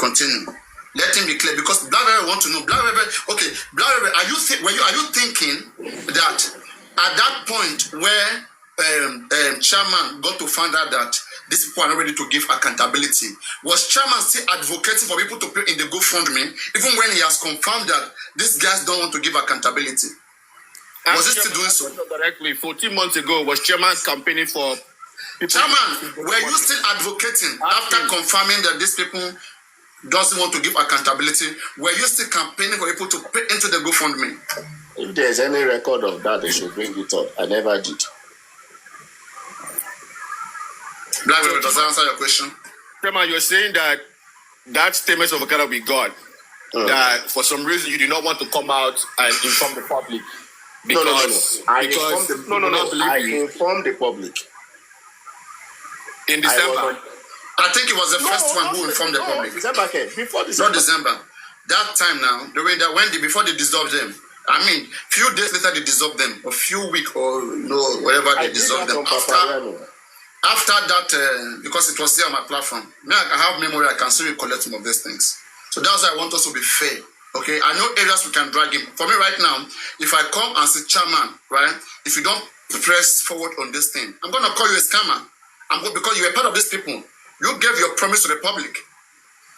continue. Let him be clear, because Black Reverend want to know. Black Reverend, okay, Black Reverend, are you thinking that at that point where chairman got to find out that these people are not ready to give accountability, was chairman still advocating for people to pay in the GoFundMe, even when he has confirmed that these guys don't want to give accountability? Was he still doing so? Directly, 14 months ago, was chairman campaigning for people? Chairman, were you still advocating after confirming that these people doesn't want to give accountability? Were you still campaigning for people to pay into the GoFundMe? If there's any record of that, they should bring it up. I never did. Black Reverend, does that answer your question? Chairman, you're saying that statement of account with God, that for some reason you do not want to come out and inform the public. Because, I informed the public. In December. I think it was the first one who informed the public. December came. Before December. Not December. That time now, before they dissolved them. I mean, few days later they dissolved them, a few weeks or whatever they dissolved them. After that, because it was here on my platform, now I have memory, I can still recollect some of these things. So that's why I want us to be fair. Okay, I know areas we can drag him. For me right now, if I come and say, chairman, right, if you don't press forward on this thing, I'm going to call you a scammer. Because you were part of these people. You gave your promise to the public.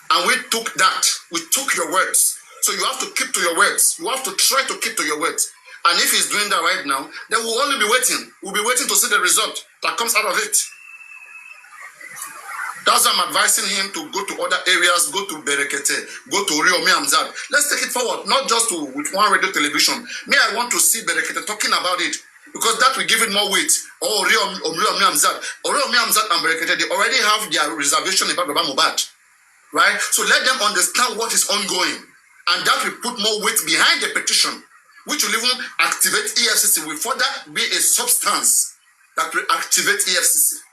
And we took that. We took your words. So you have to keep to your words. You have to try to keep to your words. And if he's doing that right now, then we'll only be waiting. We'll be waiting to see the result that comes out of it. That's why I'm advising him to go to other areas, go to Berekete, go to Rio Miamzad. Let's take it forward, not just with one radio television. I want to see Berekete talking about it, because that will give it more weight. Rio Miamzad. Rio Miamzad and Berekete, they already have their reservation about Mohbad, right? So let them understand what is ongoing, and that will put more weight behind the petition, which will even activate EFCC. Will further be a substance that will activate EFCC.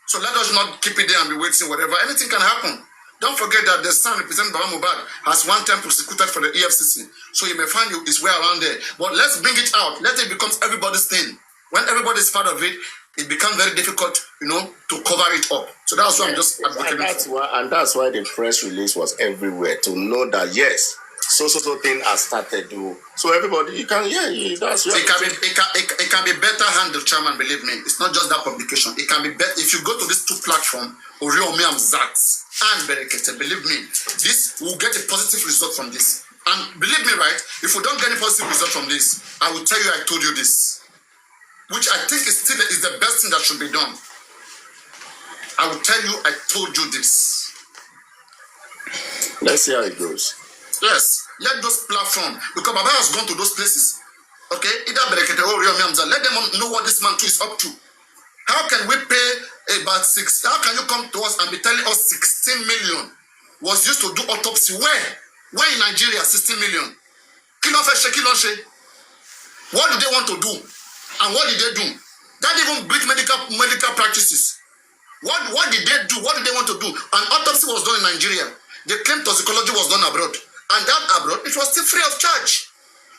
So let us not keep it there and be waiting, whatever. Anything can happen. Don't forget that the son representing Mohbad has one time prosecuted for the EFCC. So you may find his way around there. But let's bring it out. Let it become everybody's thing. When everybody's part of it, it becomes very difficult, to cover it up. So that's why I'm just advocating. That's why the press release was everywhere, to know that, yes, so thing has started. So everybody, you can, that's right. It can be better handled, chairman, believe me. It's not just that publication. It can be better. If you go to these two platforms, Oreo Zats and Berekete, believe me, this will get a positive result from this. And believe me, right, if we don't get a positive result from this, I will tell you I told you this. Which I think is the best thing that should be done. I will tell you I told you this. Let's see how it goes. Yes, let those platforms, because Baba has gone to those places. Okay, either Berekete or Rio Miamza, let them know what this man too is up to. How can we pay about how can you come to us and be telling us 16 million was used to do autopsy? Where in Nigeria, 16 million? What do they want to do? And what did they do? That even breach medical practices. What did they do? What did they want to do? An autopsy was done in Nigeria. They claimed toxicology was done abroad. And that abroad, it was still free of charge.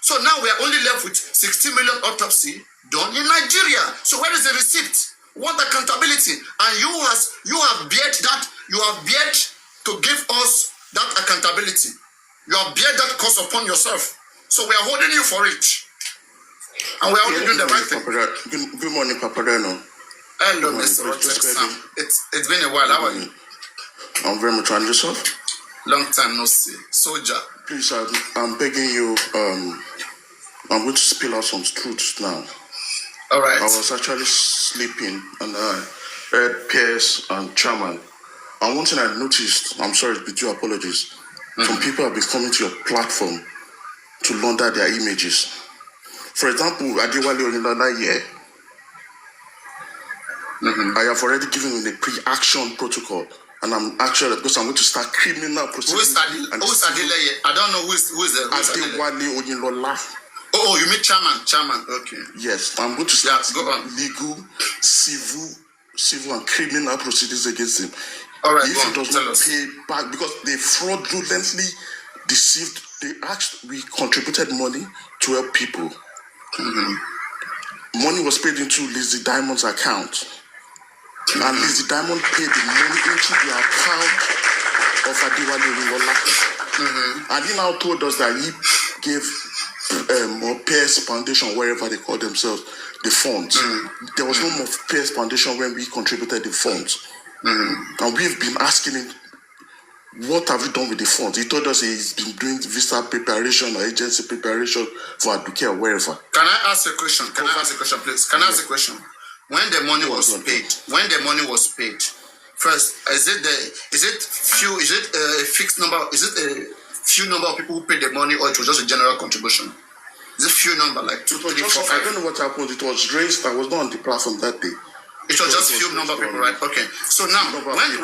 So now we are only left with 60 million autopsy done in Nigeria. So where is the receipt? Want accountability. And you have bared that. You have bared to give us that accountability. You have bared that cost upon yourself. So we are holding you for it. And we are only doing the right thing. Good morning, Papadeno. Hello, Mr. Roger. It's been a while. How are you? I'm very much on yourself. Long time no see. Soldier. Please, I'm begging you, I'm going to spill out some truths now. All right. I was actually sleeping and I heard Pierce and Chairman. And one thing I noticed, I'm sorry, with your apologies, some people have been coming to your platform to launder their images. For example, Adewale Oyinlola here, I have already given him the pre-action protocol. And I'm actually, because I'm going to start criminal proceedings. Who's Adele? I don't know who is the Adewale Oyinlola. Oh, you mean chairman? Okay. Yes, I'm going to start legal, civil and criminal proceedings against him. All right, if he does not pay back, because they fraudulently deceived, we contributed money to help people. Money was paid into Lizzie Diamond's account. And Lizzie Diamond paid the money into the account of Adewale Oyinlola. And he now told us that he gave or Pierce Foundation, wherever they call themselves, the funds. There was no more Pierce Foundation when we contributed the funds. And we've been asking him, what have you done with the funds? He told us he's been doing visa preparation or agency preparation for Aduke or wherever. Can I ask a question? Can I ask a question, please? Can I ask a question? When the money was paid, first, is it a fixed number? Is it a few number of people who paid the money, or it was just a general contribution? Is it few number, like 2, 3, 4, 5? I don't know what happened. It was raised. I was not on the platform that day. It was just few number of people, right? Okay. So now, please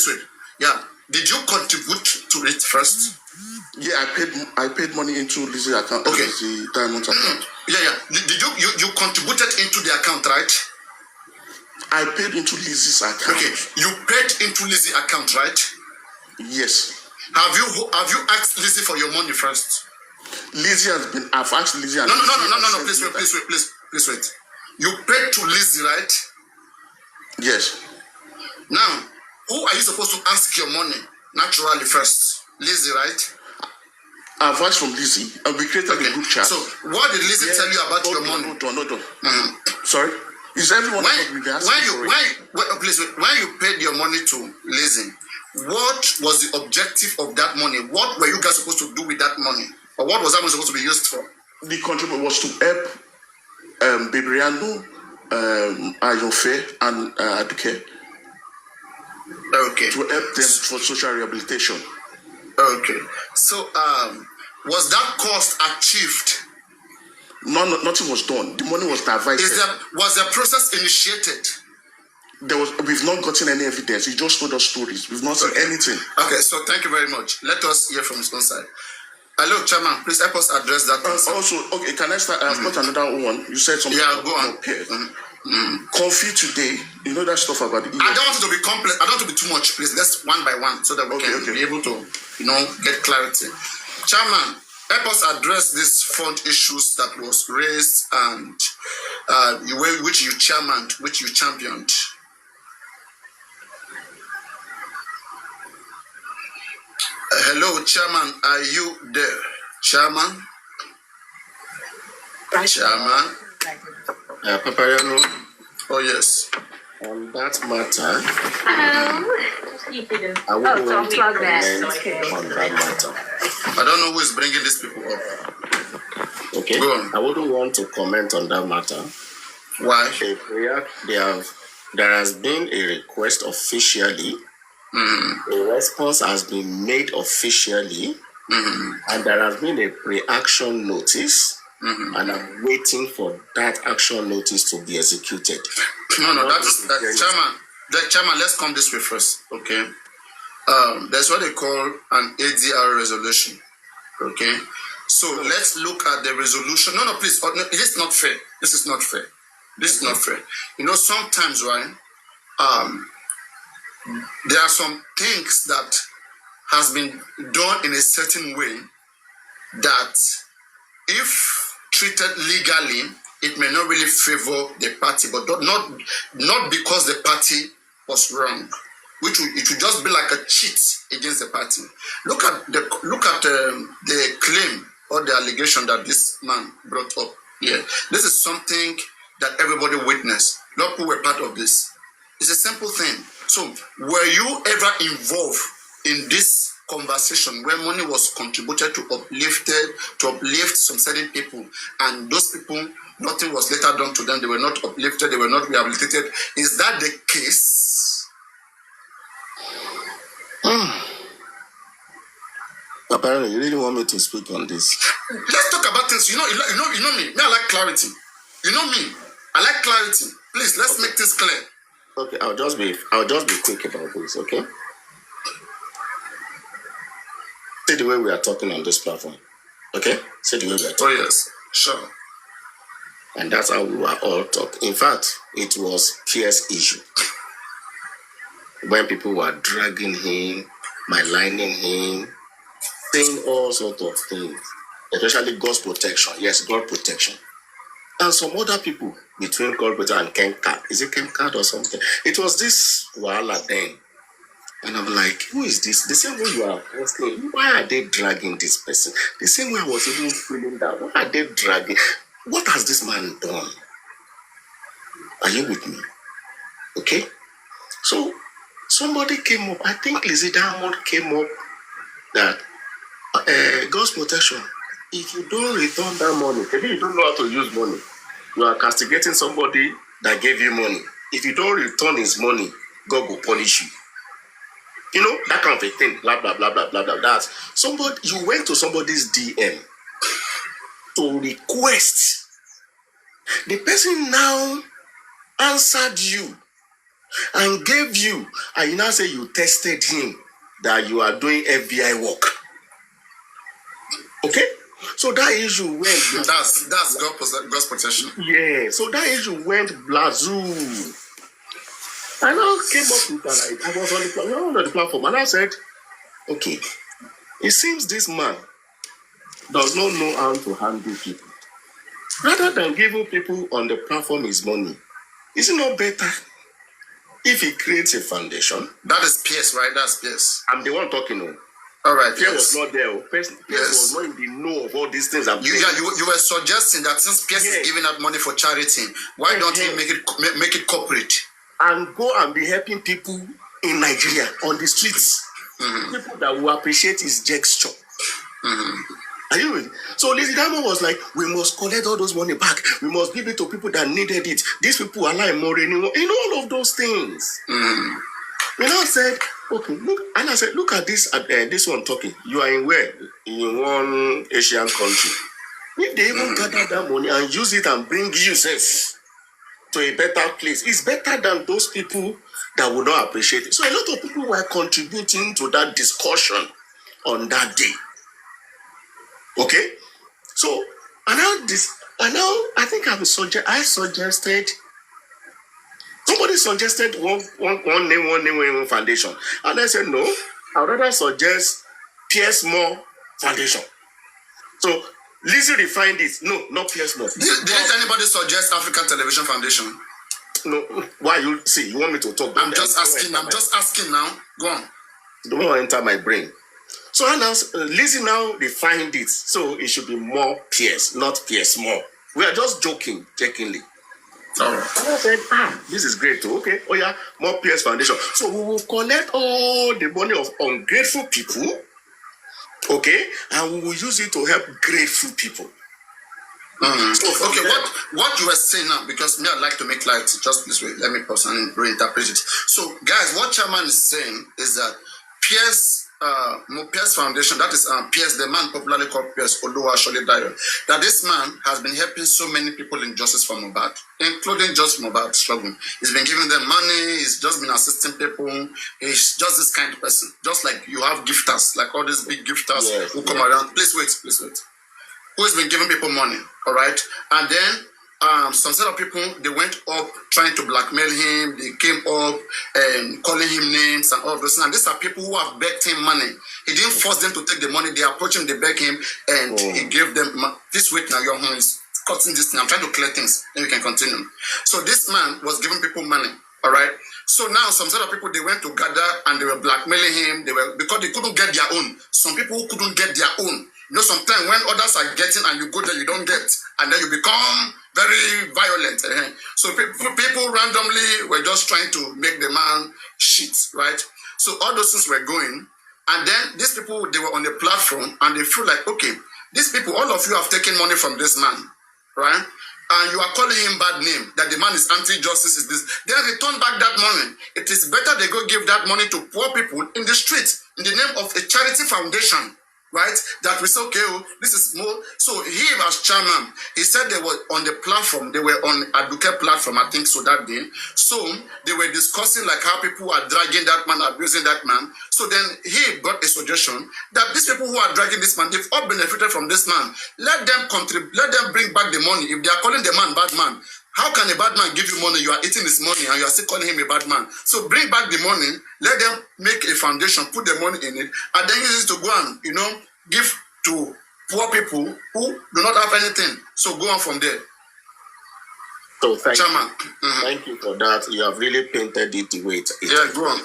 wait. Yeah. Did you contribute to it first? Yeah, I paid money into Lizzie's account. Okay. The Diamond account. Yeah. Did you contributed into the account, right? I paid into Lizzie's account. Okay. You paid into Lizzie's account, right? Yes. Have you asked Lizzie for your money first? Lizzie has been. I've asked Lizzie. No. Please wait. You paid to Lizzie, right? Yes. Now, who are you supposed to ask your money naturally first? Lizzie, right? I've asked from Lizzie, and we created a group chat. So, what did Lizzie tell you about your money? Hold on. Sorry. Is everyone when you paid your money to Lizzie, what was the objective of that money? What were you guys supposed to do with that money? Or what was that money supposed to be used for? The contribution was to help Beberiano, Ayonfe, and Aduke. Okay. To help them for social rehabilitation. Okay. So, was that cost achieved? No, nothing was done. The money was diverted. Was the process initiated? We've not gotten any evidence. He just told us stories. We've not seen anything. Okay, so thank you very much. Let us hear from his own side. Hello, Chairman. Please help us address that. Also, okay, can I start? I've got another one. You said something. Yeah, go on. Coffee today. You know that stuff about the I don't want it to be complex. I don't want it to be too much. Please, let's one by one so that we can be able to, get clarity. Chairman, help us address these fund issues that was raised and the way which you championed. Hello, Chairman. Are you there? Chairman? Chairman? Papayano, Oh, yes. on that matter, I wouldn't want to comment on that matter. I don't know who is bringing these people up. Okay? Go on. I wouldn't want to comment on that matter. Why? There has been a request officially. A response has been made officially, and there has been a pre-action notice, and I'm waiting for that action notice to be executed. No, Chairman, let's come this way first, okay? There's what they call an ADR resolution, okay? So let's look at the resolution. No, please, this is not fair. This is not fair. Sometimes, right, there are some things that has been done in a certain way that if treated legally, it may not really favor the party, but not because the party was wrong, it would just be like a cheat against the party. Look at the claim or the allegation that this man brought up here. This is something that everybody witnessed. Not who were part of this. It's a simple thing. So, were you ever involved in this conversation where money was contributed to uplift some certain people, and those people, nothing was later done to them, they were not uplifted, they were not rehabilitated? Is that the case? Apparently, you really want me to speak on this? Let's talk about things. You know me. I like clarity. You know me. I like clarity. Please, let's make this clear. Okay, I'll just be quick about this, okay? See the way we are talking on this platform, okay? See the way we are talking. Oh, yes, sure. And that's how we were all talking. In fact, it was Pierce's issue. When people were dragging him, maligning him, saying all sorts of things, especially God's protection. Yes, God protection. And some other people between God protection and Ken Card. Is it Ken Card or something? It was this Wàhàla then. who is this? The same way you are asking, why are they dragging this person? The same way I was even feeling that, why are they dragging? What has this man done? Are you with me? Okay? So, somebody came up, I think Lizzie Diamond came up that God's protection, if you don't return that money, maybe you don't know how to use money, you are castigating somebody that gave you money. If you don't return his money, God will punish you. You know, that kind of a thing, blah, blah, blah, blah, blah, blah. That's somebody, you went to somebody's DM to request. The person now answered you and gave you, and you now say you tested him that you are doing FBI work. Okay? So that issue went. That's God's protection. Yeah. So that issue went blazoo. And I came up with that. I was on the platform, and I said, okay, it seems this man does not know how to handle people. Rather than giving people on the platform his money, is it not better if he creates a foundation? That is Pierce, right? That's Pierce. I'm the one talking now. All right, Pierce was not there. Pierce was not in the know of all these things. You were suggesting that since Pierce is giving out money for charity, why don't he make it corporate? And go and be helping people in Nigeria on the streets. People that will appreciate his gesture. Are you with? So Lizzie Diamond was like, we must collect all those money back. We must give it to people that needed it. These people are like more anymore. In all of those things. We now said, okay, look, and I said, look at this this one talking. You are in where? In one Asian country. If they even gather that money and use it and bring you safe to a better place, it's better than those people that would not appreciate it. So a lot of people were contributing to that discussion on that day. Okay? So, I think I suggested, somebody suggested one name foundation. And I said, no, I'd rather suggest Pierce Moore Foundation. So, Lizzie refined it. No, not Pierce Moore. Did anybody suggest African Television Foundation? No. Why you want me to talk? I'm just asking now. Go on. Don't want to enter my brain. So Lizzie now refined it. So it should be more Pierce, not Pierce Moore. We are just joking, jokingly. All right. And I said, this is great too. Okay. Oh yeah, more Pierce Foundation. So we will collect all the money of ungrateful people. Okay, and we will use it to help grateful people. So, okay, what you were saying now, because me, I'd like to make light just this way. Let me pause and reinterpret it. So, guys, what Chairman is saying is that Pierce Foundation, that is Pierce, the man popularly called Pierce Oluwasholidayo, that this man has been helping so many people in justice for Mohbad, including just Mohbad struggling. He's been giving them money. He's just been assisting people. He's just this kind of person. Just like you have gifters, like all these big gifters who come around. Please wait. Who has been giving people money, all right? And then some set of people, they went up trying to blackmail him. They came up and calling him names and all of those. And these are people who have begged him money. He didn't force them to take the money. They approached him, they begged him, and he gave them this wait now, your home is cutting this thing. I'm trying to clear things, then we can continue. So this man was giving people money, all right? So now some set of people, they went to gather and they were blackmailing him. Because they couldn't get their own. Some people who couldn't get their own. You know, sometimes when others are getting and you go there, you don't get. And then you become very violent. So people randomly were just trying to make the man shit, right? So all those things were going. And then these people, they were on the platform and they feel like, okay, these people, all of you have taken money from this man, right? And you are calling him bad name, that the man is anti-justice, is this. Then return back that money. It is better they go give that money to poor people in the streets in the name of a charity foundation, right? That we say, okay, this is more. So he as chairman, he said they were on the platform, they were on Advocate platform, I think so that day. So they were discussing like how people are dragging that man, abusing that man. So then he got a suggestion that these people who are dragging this man, they've all benefited from this man. Let them contribute, let them bring back the money. If they are calling the man bad man, how can a bad man give you money? You are eating his money and you are still calling him a bad man. So bring back the money, let them make a foundation, put the money in it, and then use it to go and, you know, give to poor people who do not have anything. So go on from there. So thank Chairman. you. Thank you for that. You have really painted it the way it is. Yeah, go on.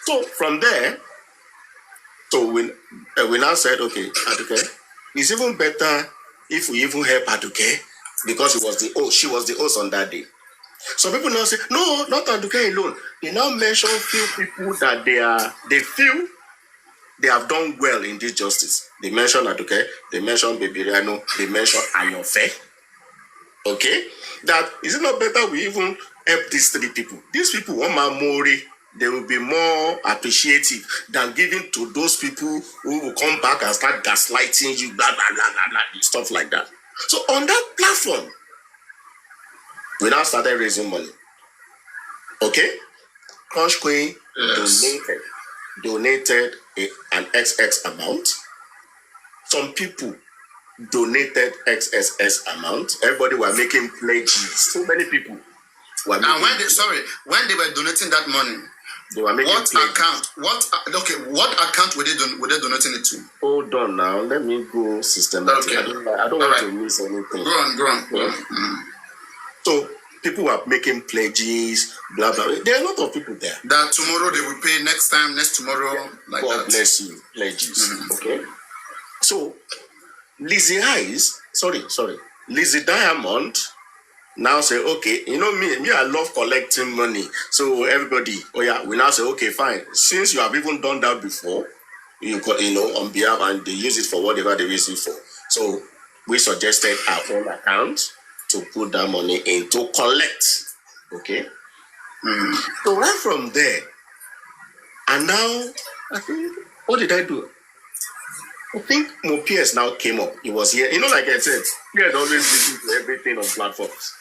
So from there, so we now said, okay, Aduke, it's even better if we even help Aduke because she was the host on that day. Some people now say, no, not Aduke alone. They now mention few people that they feel they have done well in this justice. They mention Aduke, they mention Baby Riano, they mention Ayofe. Okay? That is it not better we even help these three people? These people, they will be more appreciative than giving to those people who will come back and start gaslighting you, blah, blah, blah, blah, blah, stuff like that. So on that platform, we now started raising money. Okay? Crunch Queen donated an XX amount. Some people donated XSS amount. Everybody were making pledges. So many people were making. And when they were donating that money, they were making what pledges. account? What account were they donating it to? Hold on now. Let me go systematic. Okay. I don't want to miss anything. Go on. So people were making pledges, blah blah. There are a lot of people there. That tomorrow they will pay, next tomorrow, like God that. bless you, pledges. Okay. So Lizzie Diamond now say, okay, you know me, I love collecting money. So everybody, we now say, okay, fine. Since you have even done that before, you know, on behalf, and they use it for whatever they use it for. So we suggested our own account to put that money in to collect. Okay. So right from there, and now I think, what did I do? I think Mopiers now came up. He was here. You know, like I said, Piers always listens to everything on platforms.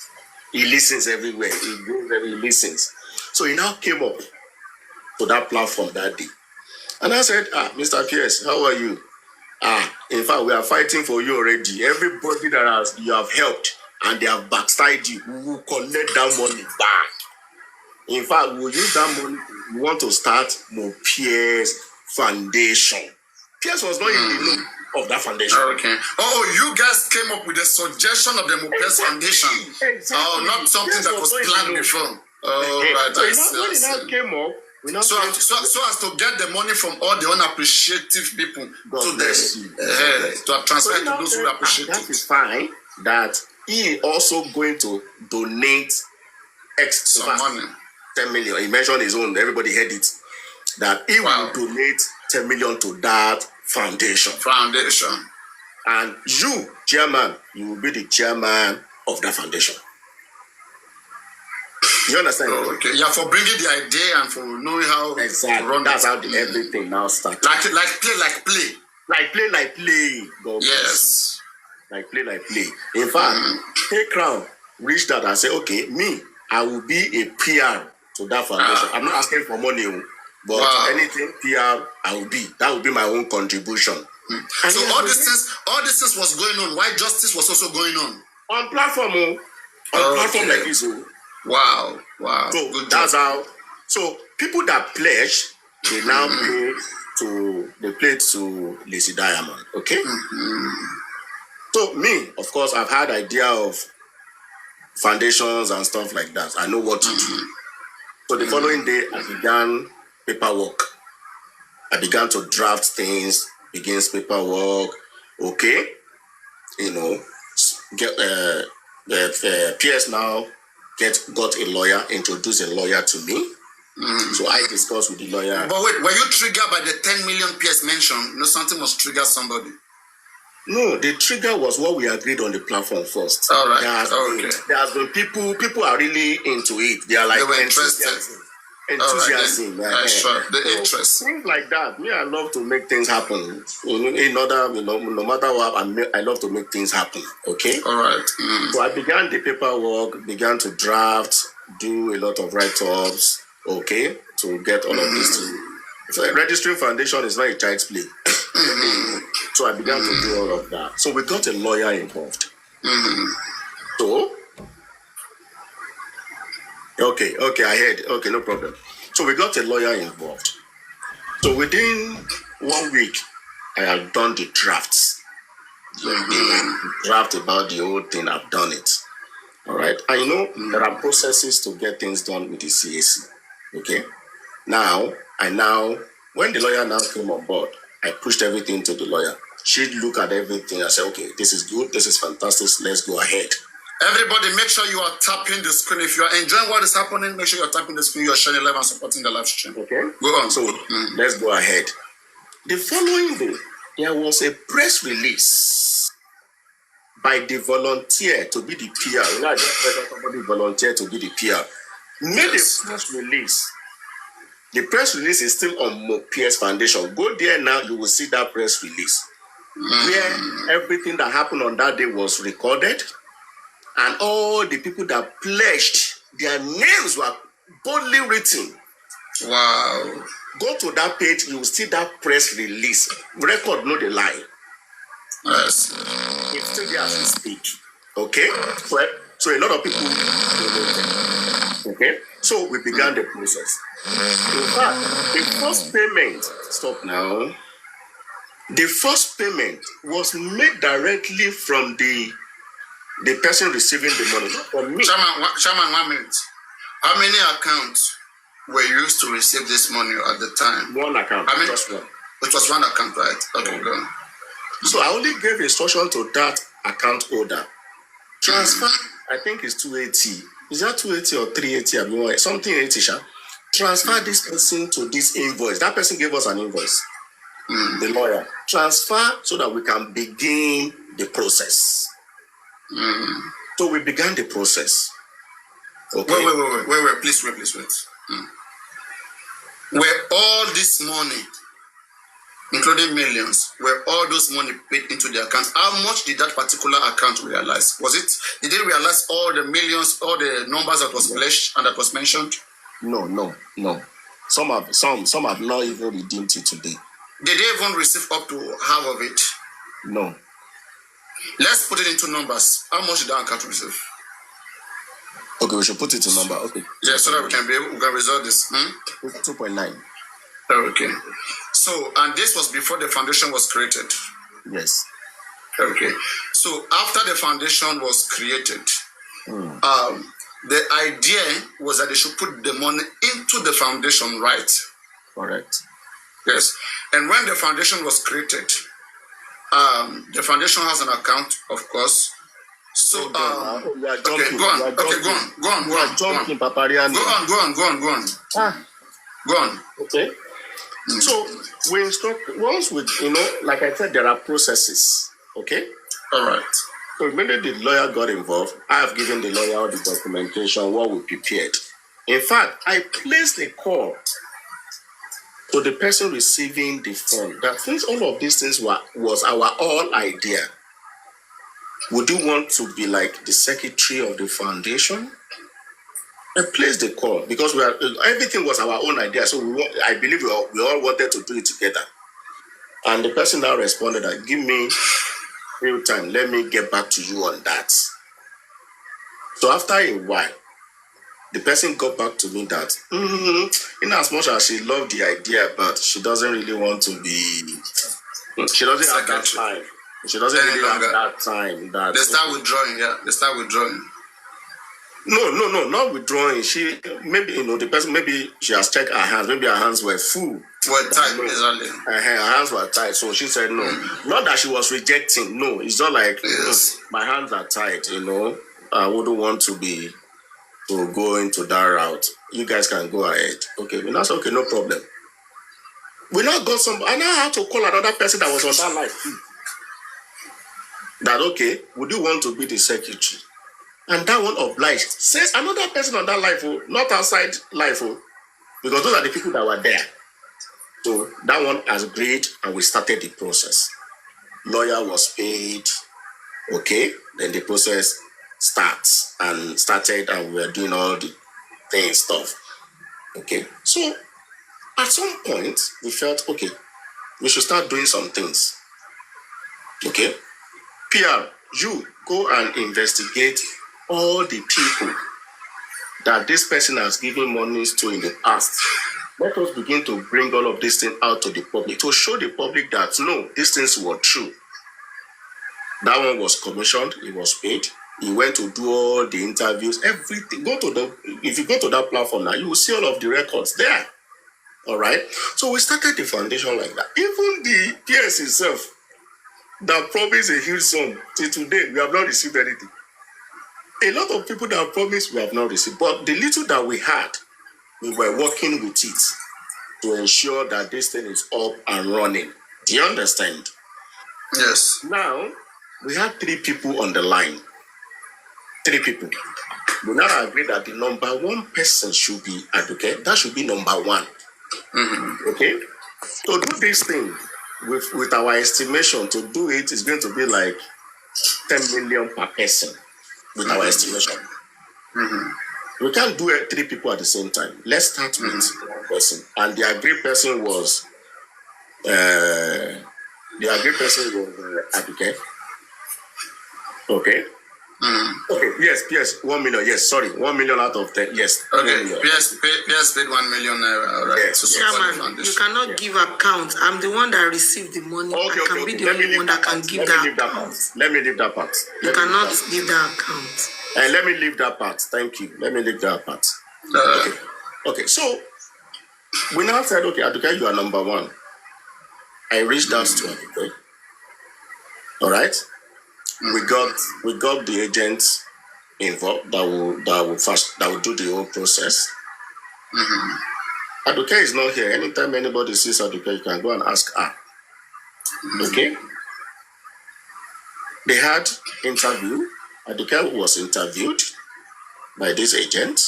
He listens everywhere. He listens. So he now came up to that platform that day. And I said, Mr. Piers, how are you? In fact, we are fighting for you already. Everybody that you have helped and they have backstabbed you, we will collect that money back. In fact, we'll use that money. We want to start Mopiers Foundation. Piers was not in the know of that foundation. Okay. Oh, you guys came up with a suggestion of the Mopiers Foundation. Exactly. Oh, not something Piers that was planned before. Oh, right. So when it now came up, so as to get the money from all the unappreciative people to transfer to those who appreciate it. That is fine. That he also going to donate some money. 10 million. He mentioned his own. Everybody heard it. That he will donate 10 million to that foundation. And you, chairman, you will be the chairman of that foundation. You understand? Oh, okay. Yeah, for bringing the idea and for knowing how exactly. To run. That's how everything now starts. Like play. Like play. God yes. Like play. In fact, Take Crown reached out and said, okay, I will be a PR to that foundation. I'm not asking for money, but anything PR, I will be. That will be my own contribution. So all these things was going on. Why justice was also going on? On platform, platform like this. Wow. So that's how. So people that pledge, they now play to Lizzie Diamond. Okay. So me, of course, I've had idea of foundations and stuff like that. I know what to do. So the following day, I began paperwork. I began to draft things, begins paperwork. Okay, you know, get PS now got a lawyer, introduced a lawyer to me. So I discussed with the lawyer. But wait, were you triggered by the 10 million PS mentioned? You know, something must trigger somebody. No, the trigger was what we agreed on the platform first. All right. There has been people are really into it. They are like enthusiasm. Sure. The interest. Things like that. Me, I love to make things happen. No matter what, I love to make things happen. Okay. All right. So I began the paperwork, began to draft, do a lot of write-ups. Okay, to get all of this to. So registering foundation is not a child's play. So I began to do all of that. So we got a lawyer involved. So, okay, I heard. Okay, no problem. So we got a lawyer involved. So within 1 week, I had done the drafts. Draft about the whole thing, I've done it. All right. And there are processes to get things done with the CAC. Okay. Now, when the lawyer now came on board, I pushed everything to the lawyer. She'd look at everything and say, okay, this is good, this is fantastic, let's go ahead. Everybody, make sure you are tapping the screen. If you are enjoying what is happening, make sure you're tapping the screen, you're sharing live and supporting the live stream. Okay. Go on. So let's go ahead. The following day, there was a press release by the volunteer to be the PR. You know, I just read somebody volunteer to be the PR. Made a press release. The press release is still on Mohbad's foundation. Go there now, you will see that press release. Where everything that happened on that day was recorded. And all the people that pledged, their names were boldly written. Wow. Go to that page, you will see that press release. Record, no the lie. Yes. It's still there as we speak. Okay? So a lot of people. Okay? So we began the process. In fact, the first payment, stop now. The first payment was made directly from the person receiving the money, not from me. Chairman, 1 minute. How many accounts were used to receive this money at the time? One account, just one. It was one account, right? Okay, go on. So I only gave instruction to that account holder. Transfer, I think it's 280. Is that 280 or 380? I mean, something 80, sha. Transfer this person to this invoice. That person gave us an invoice. The lawyer. Transfer so that we can begin the process. So we began the process. Okay. Wait. Please wait. Were all this money, including millions, were all those money paid into the account? How much did that particular account realize? Did they realize all the millions, all the numbers that was pledged and that was mentioned? No. Some have not even redeemed it today. Did they even receive up to half of it? No. Let's put it into numbers. How much did that account receive? Okay, we should put it to number. Okay. Yeah, so that we can resolve this. 2.9. Okay. So, and this was before the foundation was created. Yes. Okay. So after the foundation was created, the idea was that they should put the money into the foundation, right? Correct. Yes. And when the foundation was created, the foundation has an account, of course. So, okay, go on. Go on. Okay. So we instruct once with, like I said, there are processes. Okay. All right. So immediately the lawyer got involved. I have given the lawyer all the documentation, what we prepared. In fact, I placed a call to the person receiving the fund that since all of these things was our all idea, would you want to be like the secretary of the foundation? I placed the call because everything was our own idea. So I believe we all wanted to do it together. And the person now responded that, give me real time, let me get back to you on that. So after a while, the person got back to me that, in as much as she loved the idea, but she doesn't really want to be, she doesn't have that time. She doesn't really have that time. They start withdrawing, yeah. They start withdrawing. No, not withdrawing. She, maybe, the person, maybe she has checked her hands. Maybe her hands were full. Were tight, exactly. Her hands were tight. So she said no. Not that she was rejecting. No, it's not like, my hands are tight, I wouldn't want to go into that route. You guys can go ahead. Okay, well, that's okay, no problem. We now got I now had to call another person that was on that live too. That, okay, would you want to be the secretary? And that one obliged. Says another person on that live, not outside live, because those are the people that were there. So that one has agreed and we started the process. Lawyer was paid, okay, then the process started and we were doing all the stuff. Okay, so at some point we felt, okay, we should start doing some things. Okay, PR, you go and investigate all the people that this person has given monies to in the past. Let us begin to bring all of these things out to the public to show the public that no, these things were true. That one was commissioned, he was paid. He went to do all the interviews, everything. If you go to that platform now, you will see all of the records there. All right. So we started the foundation like that. Even the PS itself that promised a huge sum till today, we have not received anything. A lot of people that have promised, we have not received. But the little that we had, we were working with it to ensure that this thing is up and running. Do you understand? Yes. Now, we have 3 people on the line. 3 people. We now agree that the number 1 person should be advocate. That should be number 1. Okay? To do this thing, with our estimation, to do it is going to be like 10 million per person with our estimation. We can't do it 3 people at the same time. Let's start with 1 person. And the agreed person was advocate. Okay. Okay. Yes. 1 million. Yes. Sorry. 1 million out of 10. Yes. Okay. PS paid 1 million naira. Right. Yes. To support the Chairman, foundation. you cannot give account. I'm the one that received the money. Okay. I can be the Let me only leave one that that can part. give Let me that leave that account. part. Let me leave that part. You cannot give that account. And let me leave that part. Thank you. Let me leave that part. Okay. So we now said, okay, Aduke, you are number 1. I reached out to Aduke. All right. We got the agents involved that will do the whole process. Aduke is not here. Anytime anybody sees Aduke, you can go and ask her. Okay. They had interview. Aduke was interviewed by this agent.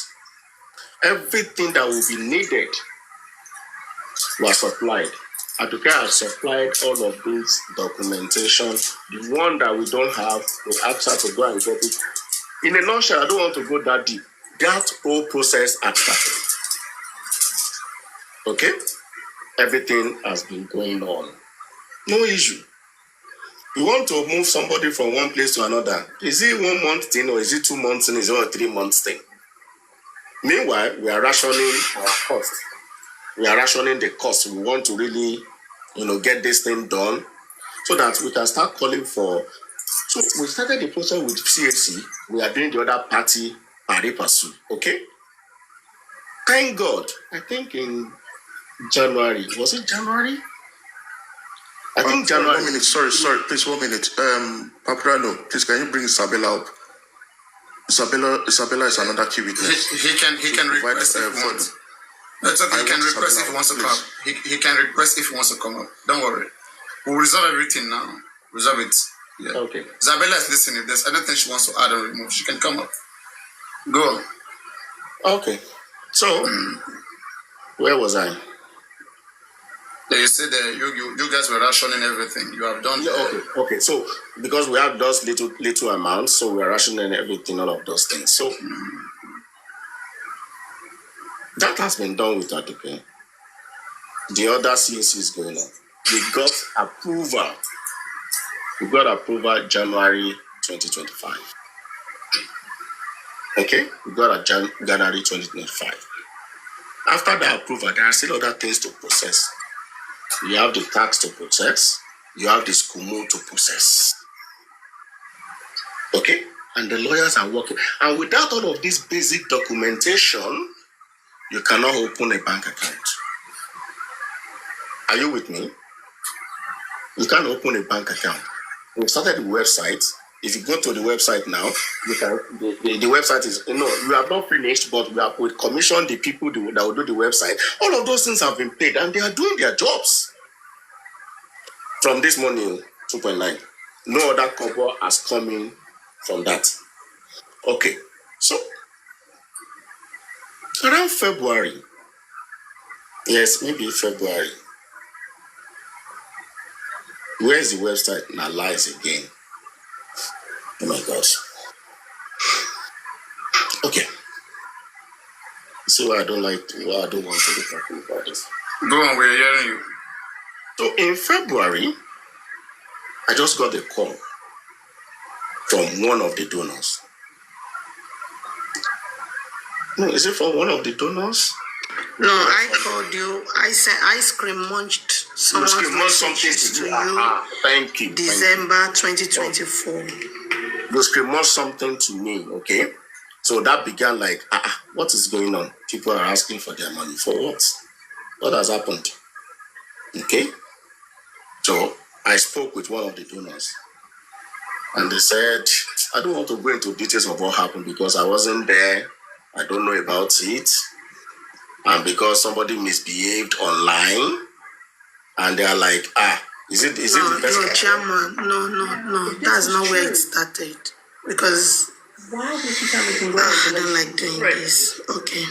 Everything that will be needed was supplied. Aduke has supplied all of this documentation. The one that we don't have, we ask her to go and get it. In a nutshell, I don't want to go that deep. That whole process had started. Okay? Everything has been going on. No issue. You want to move somebody from one place to another. Is it 1 month thing or is it 2 months thing? Is it a 3 months thing? Meanwhile, we are rationing our cost. We are rationing the cost. We want to really, get this thing done so that we can start calling for. So we started the process with CAC. We are doing the other party pari passu. Okay? Thank God. I think in January. Was it January? I think January. 1 minute. Sorry. Please, 1 minute. Paprano, please, can you bring Isabella up? Isabella is another key witness. He can request if he wants. That's okay. He can request if he wants to come. He can request if he wants to come up. Don't worry. We'll resolve everything now. Resolve it. Yeah. Okay. Isabella is listening. If there's anything she wants to add or remove, she can come up. Go on. Okay. So, where was I? You said that you guys were rationing everything. You have done. Okay. So, because we have those little amounts, so we are rationing everything, all of those things. So, that has been done with Aduke. The other CAC is going on. We got approval. January 2025. Okay? We got a January 2025. After the approval, there are still other things to process. You have the tax to process. You have the SCUMO to process. Okay? And the lawyers are working. And without all of this basic documentation, you cannot open a bank account. Are you with me? You can't open a bank account. We started the website. If you go to the website now, you can. The website is, we have not finished, but we commissioned the people that will do the website. All of those things have been paid, and they are doing their jobs. From this morning, 2.9, no other cover has come in from that. Okay, so around February, yes, maybe February. Where is the website now? Lies again. Oh my gosh. Okay. See why I don't want to be talking about this. Go on, we're hearing you. So in February, I just got a call from one of the donors. No, is it from one of the donors? No, I called you. I said ice cream munched someone's messages to you. Thank you. December 2024. You screamed something to me, okay? So that began like, what is going on? People are asking for their money. For what? What has happened? Okay? So I spoke with one of the donors and they said, I don't want to go into details of what happened because I wasn't there. I don't know about it. And because somebody misbehaved online and they are like, is it the person? No, Chairman, no. That's not where it started. Because I don't like doing this. Okay.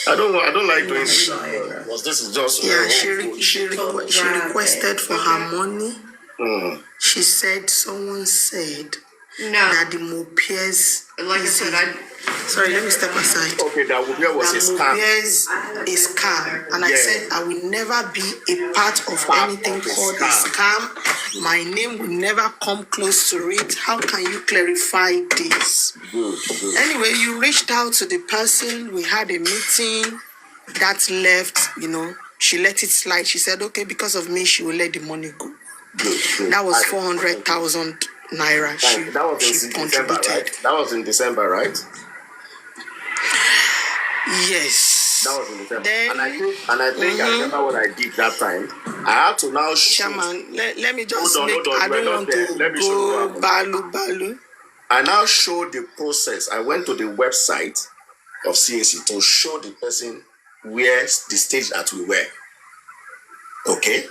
I don't like doing this. Because this is just she requested for her money. She said someone said that the Mopiers, like I said, sorry, let me step aside. Okay, that Mopiers was a scam. Mopiers is scam, and I said I will never be a part of anything called a scam. My name will never come close to it. How can you clarify this? Good. Anyway, you reached out to the person. We had a meeting. That left, she let it slide. She said, okay, because of me, she will let the money go. Good. That was 400,000 naira. She contributed. Right? That was in December, right? Yes. That was in December. And I think I remember what I did that time. I had to now show. Chairman, let me just hold on. I don't want to go balu. I now showed the process. I went to the website of CAC to show the person where the stage that we were. Okay?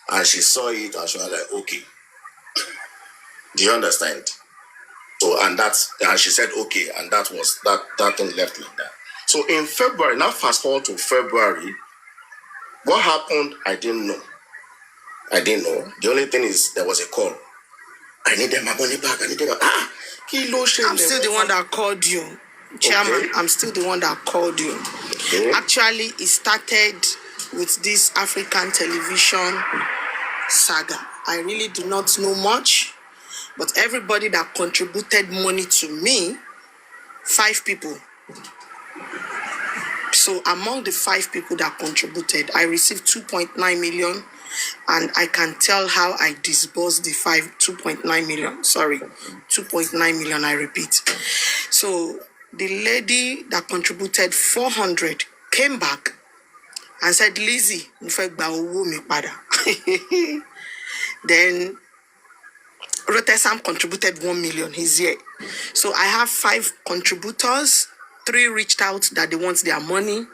And she saw it and she was like, okay. Do you understand? So and she said okay, and that was that thing left like that. So in February, now fast forward to February, what happened? I didn't know. The only thing is there was a call. I needed my money back. I'm still the one that called you. Chairman, okay. I'm still the one that called you. Okay. Actually, it started with this African television saga. I really do not know much, but everybody that contributed money to me, 5 people. So among the 5 people that contributed, I received 2.9 million, and I can tell how I disbursed the 2.9 million. Sorry, 2.9 million, I repeat. So the lady that contributed 400 came back and said, Lizzie, then Rotesam contributed 1 million. He's here. So I have 5 contributors. 3 reached out that they want their money.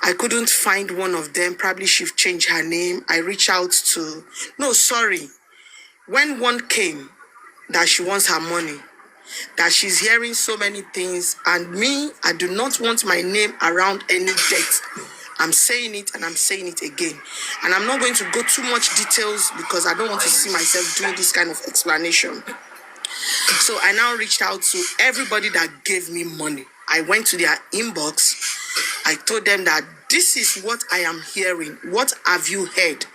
I couldn't find one of them. Probably she've changed her name. I reached out to... No, sorry. When one came that she wants her money, that she's hearing so many things, and me, I do not want my name around any debt. I'm saying it and I'm saying it again. And I'm not going to go too much details because I don't want to see myself doing this kind of explanation. So I now reached out to everybody that gave me money. I went to their inbox. I told them that this is what I am hearing. What have you heard?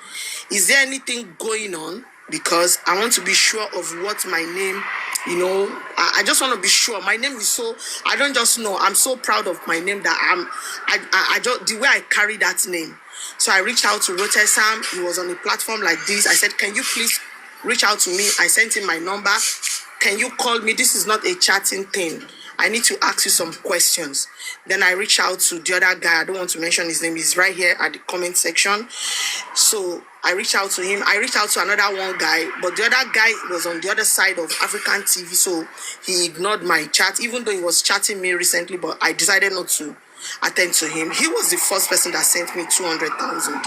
Is there anything going on? Because I want to be sure of what my name, I just want to be sure. My name is so, I don't just know. I'm so proud of my name that I just, the way I carry that name. So I reached out to Rotesam. He was on a platform like this. I said, can you please reach out to me? I sent him my number. Can you call me? This is not a chatting thing. I need to ask you some questions. Then I reached out to the other guy. I don't want to mention his name. He's right here at the comment section. So I reached out to him. I reached out to another one guy, but the other guy was on the other side of African TV, so he ignored my chat, even though he was chatting me recently, but I decided not to attend to him. He was the first person that sent me 200,000.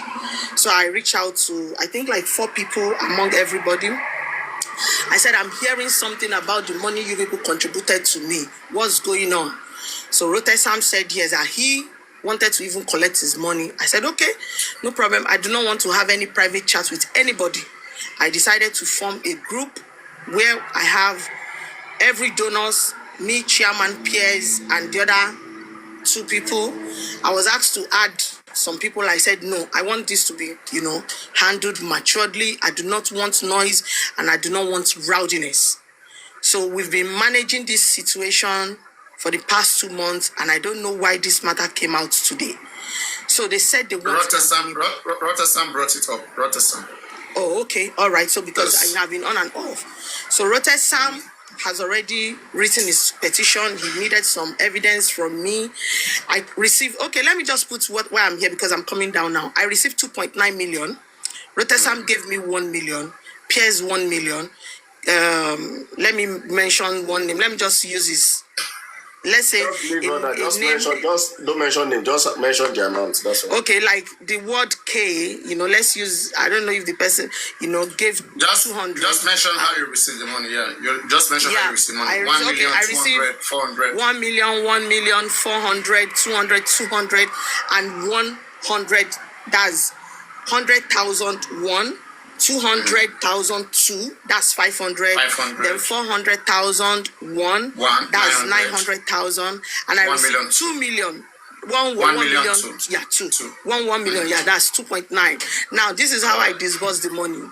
So I reached out to, I think, like 4 people among everybody. I said, I'm hearing something about the money you people contributed to me. What's going on? So Rotesam said yes, that he wanted to even collect his money. I said, okay, no problem. I do not want to have any private chat with anybody. I decided to form a group where I have every donors, me, Chairman Piers, and the other 2 people. I was asked to add some people. I said, no, I want this to be, handled maturely. I do not want noise and I do not want rowdiness. So we've been managing this situation for the past 2 months, and I don't know why this matter came out today. So they said they want Rotesam brought it up. Rotesam. Oh, okay. All right. So because I have been on and off. So Rotesam has already written his petition. He needed some evidence from me. I received, okay, let me just put why I'm here, because I'm coming down now. I received 2.9 million. Rotesam gave me 1 million. Piers 1 million. Let me mention one name. Let me just use his. Let's say just don't mention name, just mention the amount. That's all. Okay, like the word K, let's use, I don't know if the person, gave just 200. Just mention how you receive the money. Yeah, you just mention how you receive money. 1 million, I 200, 400. 1 million, 1 million, 400, 200, 200, and 100. That's 100,000 one. 200,000 two, that's 500. 500. Then 400,000 one, that's 900,000. And I received 2 million. 1 million, two. Yeah, two. 1 million, yeah, that's 2.9. Now, this is how I disbursed the money.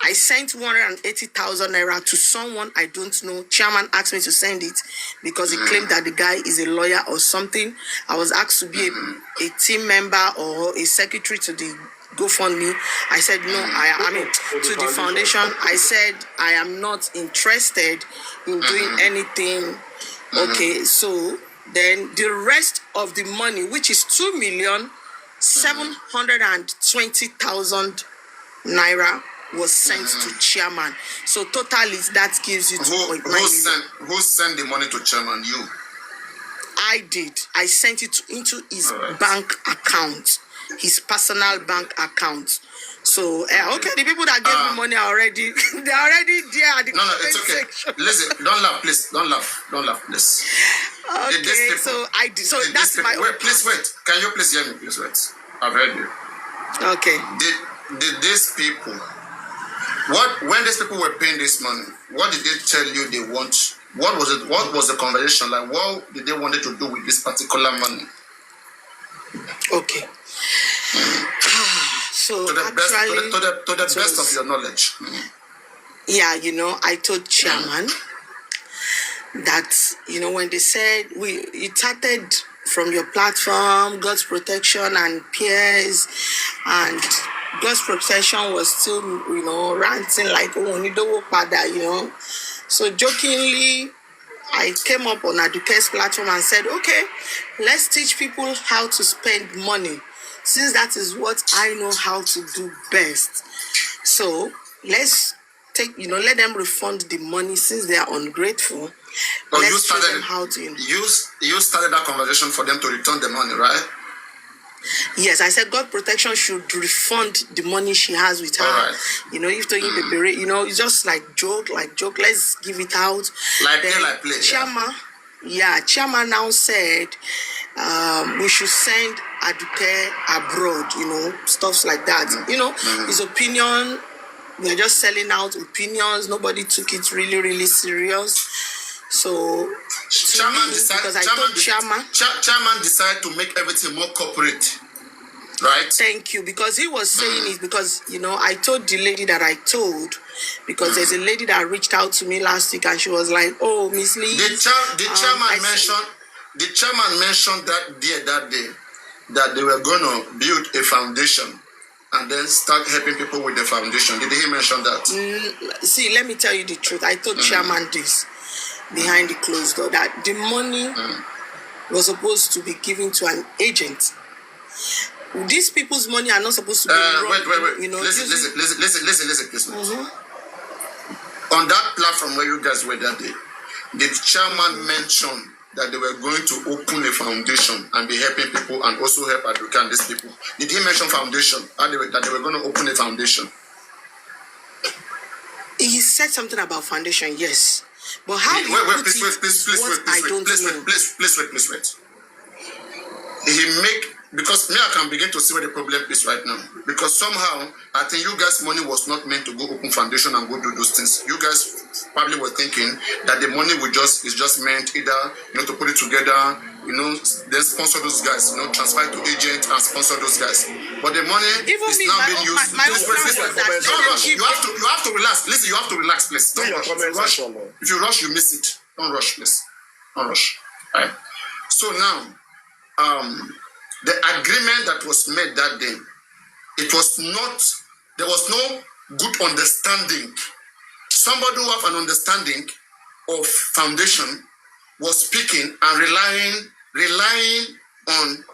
I sent 180,000 naira to someone I don't know. Chairman asked me to send it because he claimed that the guy is a lawyer or something. I was asked to be a team member or a secretary to the GoFundMe. I said no. I mean to the foundation. I said I am not interested in doing anything. Okay, so then the rest of the money, which is 2,720,000 naira, was sent to chairman. So totally that gives you 2.9 million. Who sent the money to chairman? You. I did. I sent it into his bank account. His personal bank account. So okay, the people that gave me money are already they're already there at the No, it's okay. section. Listen, don't laugh, please. Don't laugh, please. Okay, so I did. So that's my own. Please wait. Can you please hear me? Please wait. I've heard you. Okay. Did these people, when these people were paying this money, what did they tell you they want? What was it? What was the conversation like? What did they wanted to do with this particular money? Okay. So to the actually, best of your knowledge. Yeah, I told chairman that when they said it started from your platform, God's protection and peers, and God's protection was still ranting like So jokingly, I came up on Aduke's platform and said, okay, let's teach people how to spend money, since that is what I know how to do best. So let's let them refund the money since they are ungrateful. But let's show them how to. You started that conversation for them to return the money, right? Yes, I said God protection should refund the money she has with her. Right. If to it's just like joke, let's give it out. Like play. Chairman now said we should send Aduke abroad, stuff like that. His opinion, we're just selling out opinions. Nobody took it really, really serious. So Chairman decided to make everything more corporate, right? Thank you, because he was saying it because I told the lady that I told, because there's a lady that reached out to me last week and she was like, "Oh, Miss Lee." The chairman mentioned that day that they were going to build a foundation and then start helping people with the foundation. Did he mention that? See, let me tell you the truth. I told chairman this behind the closed door, that the money was supposed to be given to an agent. These people's money are not supposed to be wait. Listen, please. On that platform where you guys were that day, the chairman mentioned that they were going to open a foundation and be helping people and also help Aduke and these people. Did he mention foundation? That they were going to open a foundation? He said something about foundation, yes. But how please wait. Because me, I can begin to see where the problem is right now. Because somehow, I think you guys' money was not meant to go open foundation and go do those things. You guys probably were thinking that the money is just meant either, to put it together, then sponsor those guys, transfer it to agent and sponsor those guys. But the money is now being used. Don't rush. You have to relax. Listen, you have to relax, please. Don't rush. If you rush, you miss it. Don't rush, please. Don't rush. All right. So now, the agreement that was made that day, there was no good understanding. Somebody who have an understanding of foundation was speaking and relying on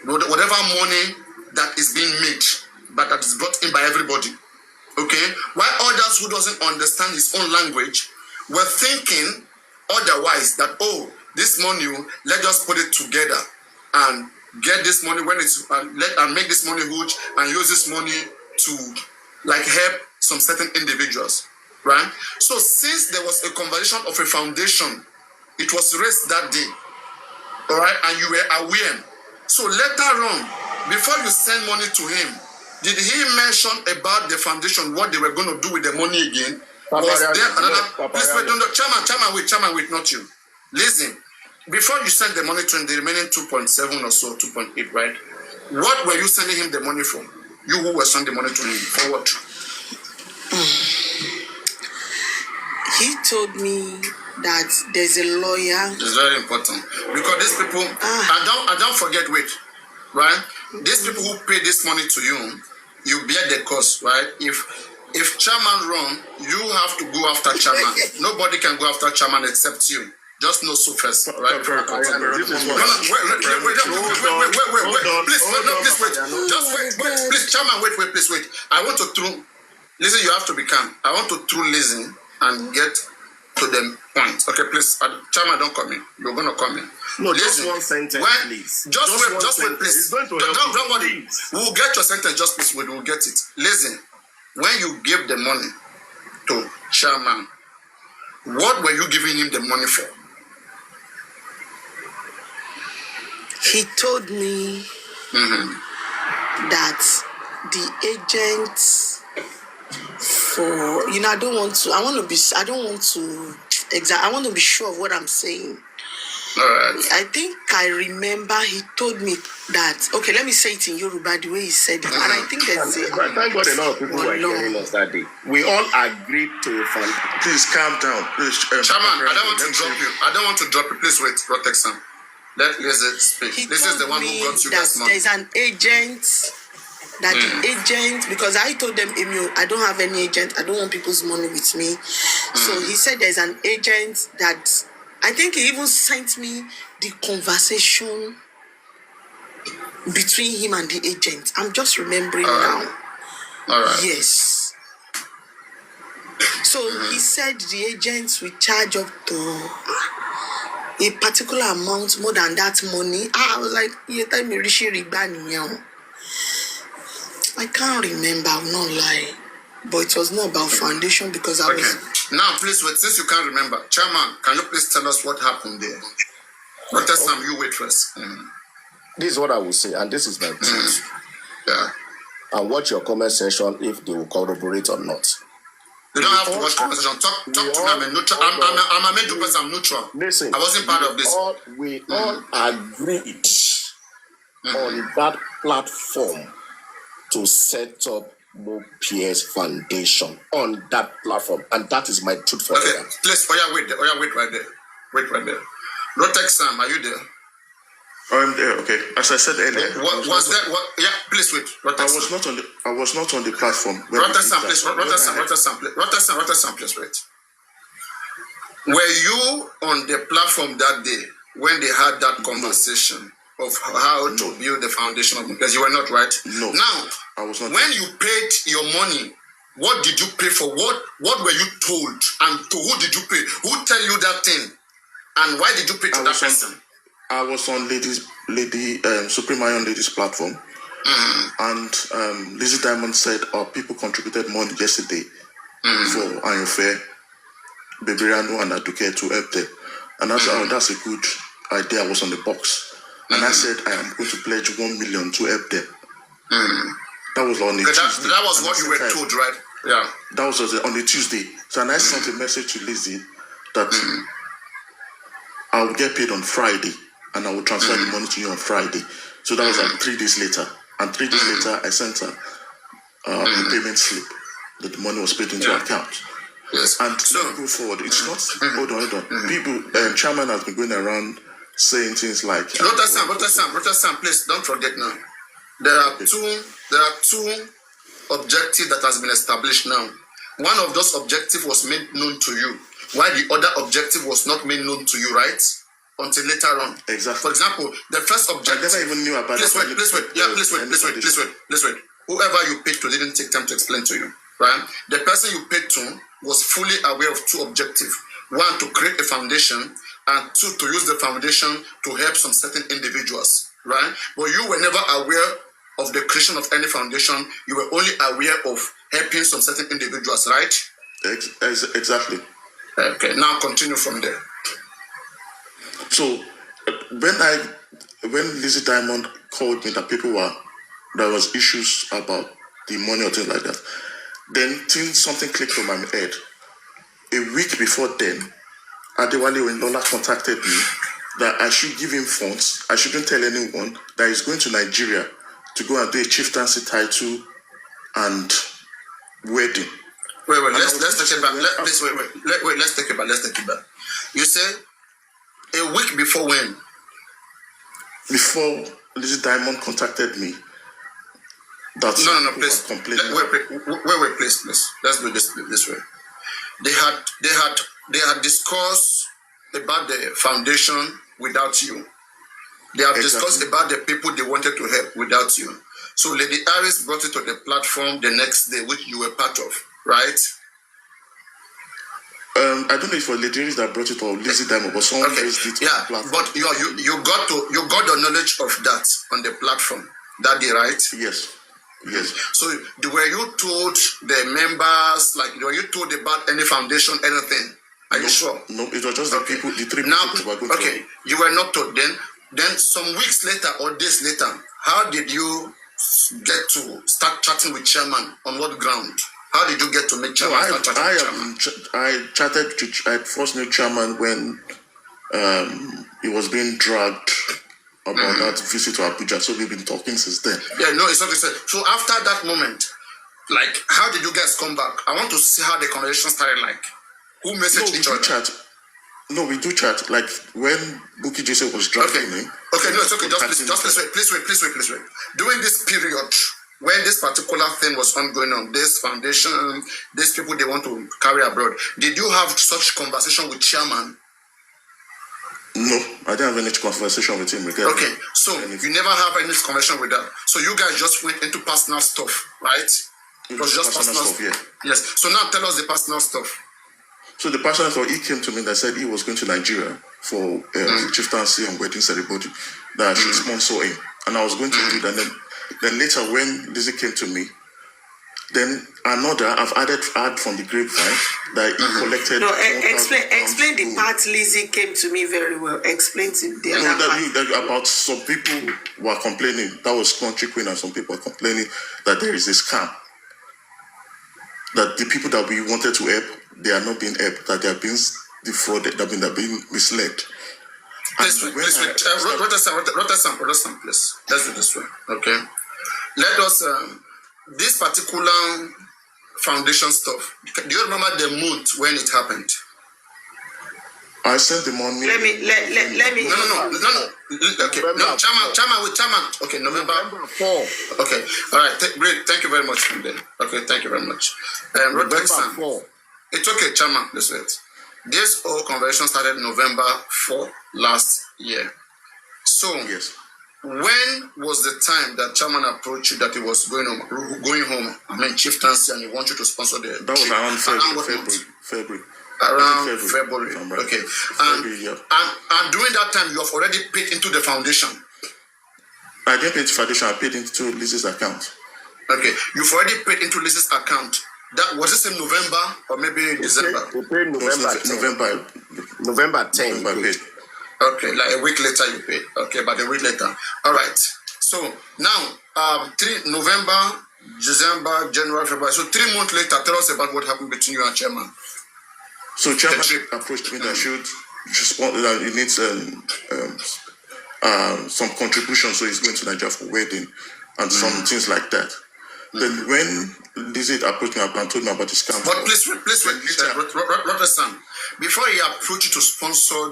whatever money that is being made, but that is brought in by everybody. Okay? While others who doesn't understand his own language were thinking otherwise, that, oh, this money, let's just put it together and get this money when it's and make this money huge and use this money to like help some certain individuals, right? So since there was a conversation of a foundation, it was raised that day, all right, and you were aware. So later on, before you send money to him, did he mention about the foundation, what they were going to do with the money again? Was there another? Please wait, no, chairman, wait, not you. Listen, before you send the money to him, the remaining 2.7 or so, 2.8, right? What were you sending him the money for? You who were sending the money to him, for what? He told me that there's a lawyer. It's very important because these people, and don't forget, wait, right? These people who pay this money to you, you bear the cost, right? If chairman wrong, you have to go after chairman. Nobody can go after chairman except you. Just know so first, right? Please, wait. Just wait. Please, chairman, wait. Please wait. I want to listen, you have to be calm. I want to listen and get to the point. Okay, please, chairman, don't come in. You're gonna come in. No, listen, just one sentence, please. Just wait, please. Don't worry. We'll get your sentence. Just please wait. We'll get it. Listen, when you give the money to chairman, what were you giving him the money for? He told me that the agents for, I want to be sure of what I'm saying. All right. I think I remember he told me that, okay, let me say it in Yoruba the way he said it. And I think that's it. Thank God a lot of people were hearing us that day. We all agreed to fund. Please calm down. Please, chairman, I don't want to drop you. Please wait, protect Sam. Let Lizzie speak. This is the one who got you guys money. There's an agent. That the agent, because I told them, Emil, I don't have any agent. I don't want people's money with me. So he said there's an agent that, I think he even sent me the conversation between him and the agent. I'm just remembering now. All right. Yes. So he said the agents will charge up to a particular amount more than that money. I was like, you tell me Rishi Ribani. I can't remember, I'll not lie. But it was not about foundation because I was... Now, please wait. Since you can't remember, chairman, can you please tell us what happened there? Dr. Sam, you wait first. This is what I will say, and this is my truth. Yeah. And watch your comment section if they will corroborate or not. You don't have to watch comment section. Talk to me. I'm neutral. I'm a middle person. I'm neutral. Listen, I wasn't part of this. We all agreed on that platform to set up Mohbad's foundation on that platform, and that is my truth for okay, please, wait right there. Wait right there. Rotex Sam, are you there? I'm there. Okay. As I said earlier, was there? What? Yeah, please wait. I was not on the platform. Rotex Sam, please wait. Were you on the platform that day when they had that conversation of how to build the foundation of, because you were not, right? No. Now, I was not. When you paid your money, what did you pay for? What were you told? And to who did you pay? Who tell you that thing? And why did you pay to that person? I was on Lady Supreme Iron Ladies platform. And Lizzie Diamond said, people contributed money yesterday for Iron Fair, Beberiano and Aduke to help them. And I said, that's a good idea. I was on the box. And I said, I am going to pledge 1 million to help them. That was on a Tuesday. That was what you were told, right? Yeah. That was on a Tuesday. So and I sent a message to Lizzie that I will get paid on Friday and I will transfer the money to you on Friday. So that was like 3 days later. And 3 days later, I sent her a payment slip that the money was paid into her account. Yes. And so go forward. It's not. Hold on. People, chairman has been going around saying things like. Rotex, please don't forget now. There are two objectives that has been established now. One of those objectives was made known to you. why the other objective was not made known to you, right? Until later on. Exactly. For example, the first objective. I never even knew about Please wait. Whoever you paid to didn't take time to explain to you, right? The person you paid to was fully aware of two objectives. One, to create a foundation, and two, to use the foundation to help some certain individuals, right? But you were never aware of the creation of any foundation. You were only aware of helping some certain individuals, right? Exactly. Okay, now continue from there. So when Lizzie Diamond called me that there was issues about the money or things like that, then something clicked on my head. A week before then, Adewale Oyinlola contacted me that I should give him funds. I shouldn't tell anyone that he's going to Nigeria to go and do a chieftaincy title and wedding. Wait, let's take it back. Let's take it back. You said a week before when? Before Lizzie Diamond contacted me. That's no, please. Wait, please. Let's do this way. They had discussed about the foundation without you. They have discussed about the people they wanted to help without you. So Lady Iris brought it to the platform the next day, which you were part of, right? I don't know if it was Lady Iris that brought it or Lizzie Diamond, but someone raised it on the platform. But you got the knowledge of that on the platform that day, right? Yes. So were you told the members, were you told about any foundation, anything? Are you sure? No, it was just the three people who were going to. Okay, you were not told then. Then some weeks later or days later, how did you get to start chatting with chairman? On what ground? How did you get to meet chairman? I first knew chairman when he was being dragged about that visit to Abuja. So we've been talking since then. Yeah, no, it's okay. So after that moment, how did you guys come back? I want to see how the conversation started. Who messaged each other? No, we do chat. Like when Bukky Jesse was dragging me. Okay, no, it's okay. Please wait. During this period, when this particular thing was ongoing on, this foundation, these people they want to carry abroad, did you have such conversation with chairman? No, I didn't have any conversation with him. Okay, so you never have any conversation with that. So you guys just went into personal stuff, right? It was just personal stuff, yeah. Yes. So now tell us the personal stuff. So the personal stuff, he came to me that said he was going to Nigeria for chieftaincy and wedding ceremony, that I should sponsor him. And I was going to do that. Then later when Lizzie came to me, then I've added from the grapevine that he collected. No, explain the part Lizzie came to me very well. Explain to the other part. About some people were complaining. That was Country Queen, and some people were complaining that there is a scam. That the people that we wanted to help, they are not being helped. That they are being defrauded. That they are being misled. Please wait. Rotasam, please. Let's do this way. Okay. Let us. This particular foundation stuff. Do you remember the month when it happened? I sent the money. Let me. No. Okay, no, chairman. Okay, November 4. Okay, all right. Great. Thank you very much. Okay, thank you very much. November 4. It's okay, chairman. Let's wait. This whole convention started November 4 last year. So yes. When was the time that chairman approached you that he was going home? I mean, chieftaincy, and he wants you to sponsor the. That was around February. Around February. Okay. February, yeah. And during that time, you have already paid into the foundation. I didn't pay into foundation. I paid into Lizzie's account. Okay, you've already paid into Lizzie's account. That was this in November or maybe December? We paid November 10. Okay, like a week later you pay. Okay, but a week later. All right. So now, 3 November, December, January, February. So 3 months later, tell us about what happened between you and chairman. So chairman approached me that he needs some contribution, so he's going to Nigeria for wedding and some things like that. Then when Lizzie approached me and told me about the scam. But please wait, Rotasam. Before he approached you to sponsor